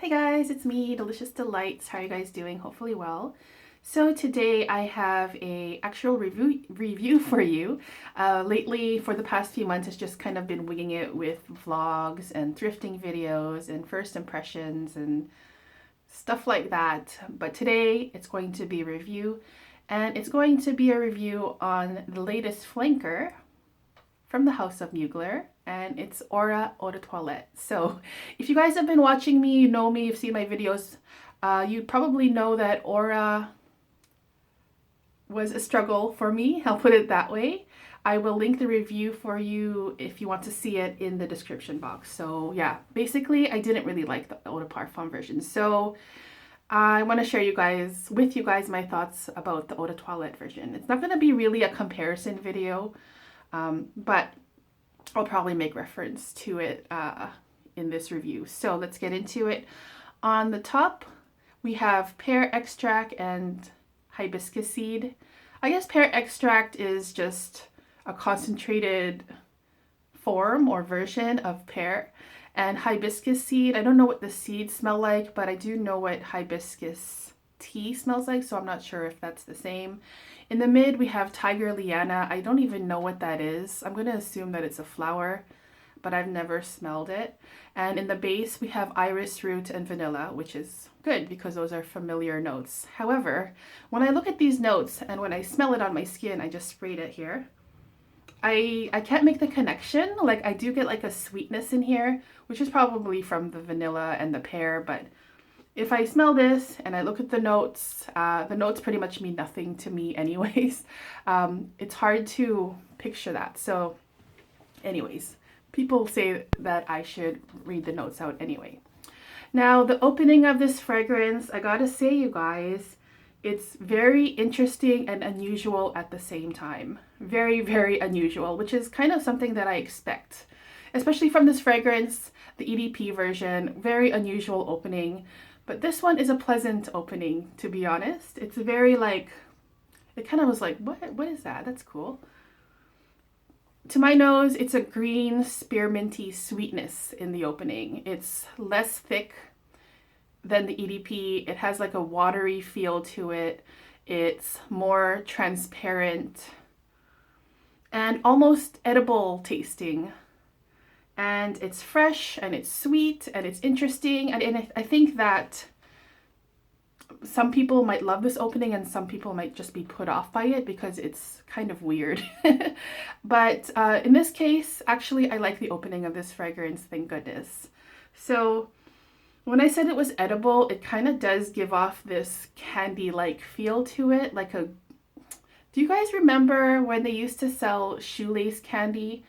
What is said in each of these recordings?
Hey guys, it's me, Delicious Delights. How are you guys doing? Hopefully well. So today I have a actual review for you. Lately, for the past few months, it's just kind of been winging it with vlogs and thrifting videos and first impressions and stuff like that. But today it's going to be a review, and it's going to be a review on the latest flanker from the house of Mugler, and it's Aura Eau de Toilette. So if you guys have been watching me, you know me, you've seen my videos, you probably know that Aura was a struggle for me. I'll put it that way. I will link the review for you if you want to see it in the description box. So yeah, basically I didn't really like the Eau de Parfum version. So I want to share with you guys my thoughts about the Eau de Toilette version. It's not going to be really a comparison video. But I'll probably make reference to it in this review. So let's get into it. On the top, we have pear extract and hibiscus seed. I guess pear extract is just a concentrated form or version of pear. And hibiscus seed, I don't know what the seeds smell like, but I do know what hibiscus tea smells like, so I'm not sure if that's the same. In the mid, we have tiger liana. I don't even know what that is. I'm going to assume that it's a flower, but I've never smelled it. And in the base, we have iris root and vanilla, which is good because those are familiar notes. However, when I look at these notes and when I smell it on my skin, I just sprayed it here, I can't make the connection. Like, I do get like a sweetness in here, which is probably from the vanilla and the pear, but if I smell this and I look at the notes pretty much mean nothing to me anyways. It's hard to picture that. So anyways, people say that I should read the notes out anyway. Now, the opening of this fragrance, I gotta say, you guys, it's very interesting and unusual at the same time. Very, very unusual, which is kind of something that I expect, especially from this fragrance, the EDP version. Very unusual opening. But this one is a pleasant opening, to be honest. It's very like, it kind of was like, what is that? That's cool. To my nose, it's a green spearminty sweetness in the opening. It's less thick than the EDP. It has like a watery feel to it. It's more transparent and almost edible tasting. And it's fresh and it's sweet and it's interesting, and I think that some people might love this opening and some people might just be put off by it because it's kind of weird. But in this case, actually, I like the opening of this fragrance, thank goodness. So when I said it was edible, it kind of does give off this candy-like feel to it. Like do you guys remember when they used to sell shoelace candy?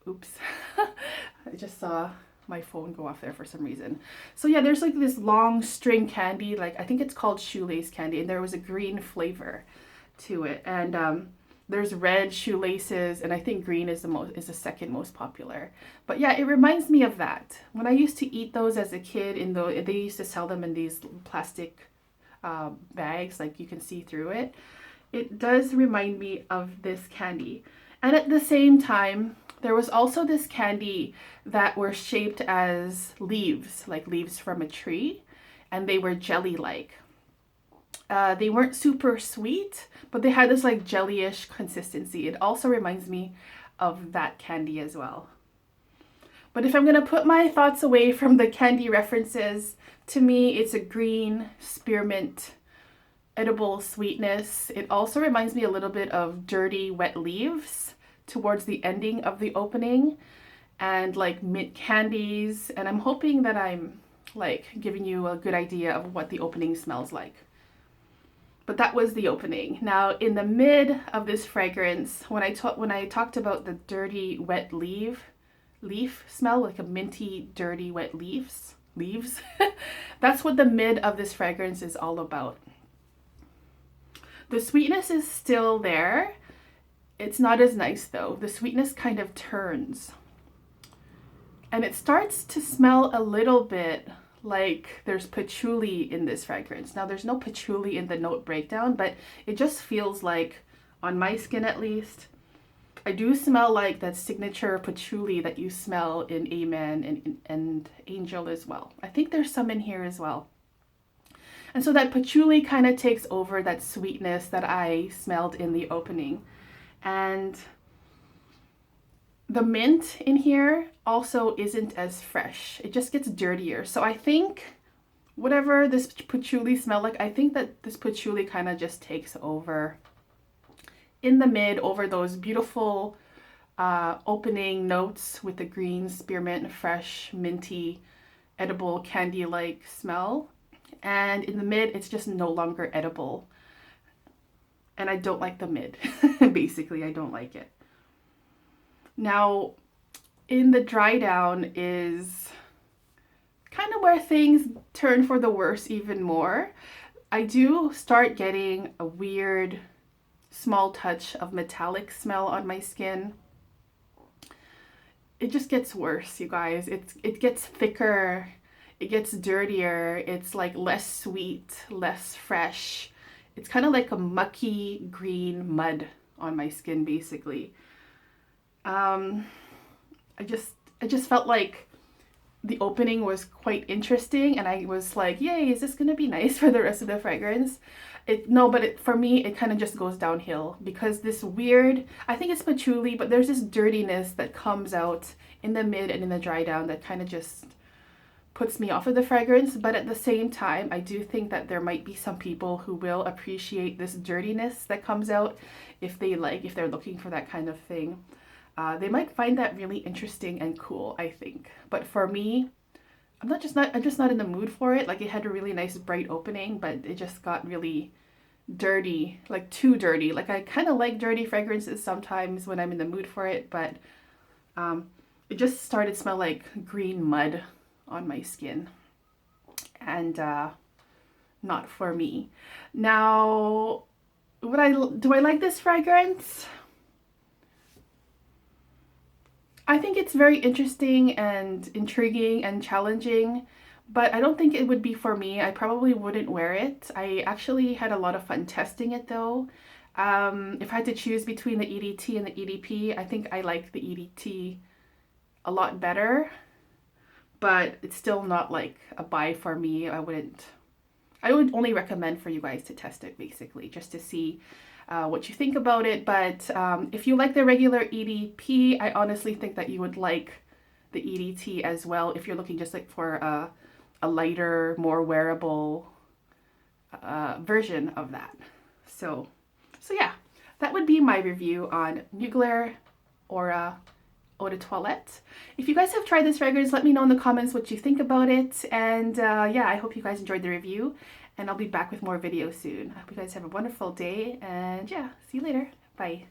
Oops, I just saw my phone go off there for some reason. So yeah, there's like this long string candy, like I think it's called shoelace candy, and there was a green flavor to it. And there's red shoelaces, and I think green is the second most popular. But yeah, it reminds me of that. When I used to eat those as a kid, they used to sell them in these plastic bags, like you can see through it. It does remind me of this candy. And at the same time, there was also this candy that were shaped as leaves, like leaves from a tree, and they were jelly-like. They weren't super sweet, but they had this like jelly-ish consistency. It also reminds me of that candy as well. But if I'm gonna put my thoughts away from the candy references, to me, it's a green spearmint edible sweetness. It also reminds me a little bit of dirty wet leaves towards the ending of the opening, and like mint candies, and I'm hoping that I'm like giving you a good idea of what the opening smells like. But that was the opening. Now in the mid of this fragrance, when I talked about the dirty wet leaf smell, like a minty dirty wet leaves, that's what the mid of this fragrance is all about. The sweetness is still there. It's not as nice though. The sweetness kind of turns. And it starts to smell a little bit like there's patchouli in this fragrance. Now there's no patchouli in the note breakdown, but it just feels like, on my skin at least, I do smell like that signature patchouli that you smell in Amen and Angel as well. I think there's some in here as well. And so that patchouli kind of takes over that sweetness that I smelled in the opening. And the mint in here also isn't as fresh. It just gets dirtier. So I think whatever this patchouli smelled like, I think that this patchouli kind of just takes over in the mid over those beautiful opening notes with the green spearmint, fresh, minty, edible, candy-like smell. And in the mid, it's just no longer edible. And I don't like the mid. Basically, I don't like it. Now, in the dry down is kind of where things turn for the worse even more. I do start getting a weird small touch of metallic smell on my skin. It just gets worse, you guys. It gets thicker, it gets dirtier, it's like less sweet, less fresh. It's kind of like a mucky green mud on my skin, basically. I just felt like the opening was quite interesting, and I was like, yay, is this gonna be nice for the rest of the fragrance? For me, it kind of just goes downhill because this weird, I think it's patchouli, but there's this dirtiness that comes out in the mid and in the dry down that kind of just puts me off of the fragrance. But at the same time, I do think that there might be some people who will appreciate this dirtiness that comes out if they're looking for that kind of thing. They might find that really interesting and cool, I think. But for me, I'm just not in the mood for it. Like, it had a really nice bright opening, but it just got really dirty, like too dirty. Like, I kind of like dirty fragrances sometimes when I'm in the mood for it, but it just started to smell like green mud on my skin, and not for me. Now, do I like this fragrance? I think it's very interesting and intriguing and challenging, but I don't think it would be for me. I probably wouldn't wear it. I actually had a lot of fun testing it though. If I had to choose between the EDT and the EDP, I think I like the EDT a lot better, but it's still not like a buy for me. I would only recommend for you guys to test it, basically, just to see what you think about it. But if you like the regular EDP, I honestly think that you would like the EDT as well if you're looking just like for a lighter, more wearable version of that. So yeah, that would be my review on Mugler Aura Eau de Toilette. If you guys have tried this fragrance, let me know in the comments what you think about it. And yeah, I hope you guys enjoyed the review, and I'll be back with more videos soon. I hope you guys have a wonderful day, and yeah, see you later. Bye.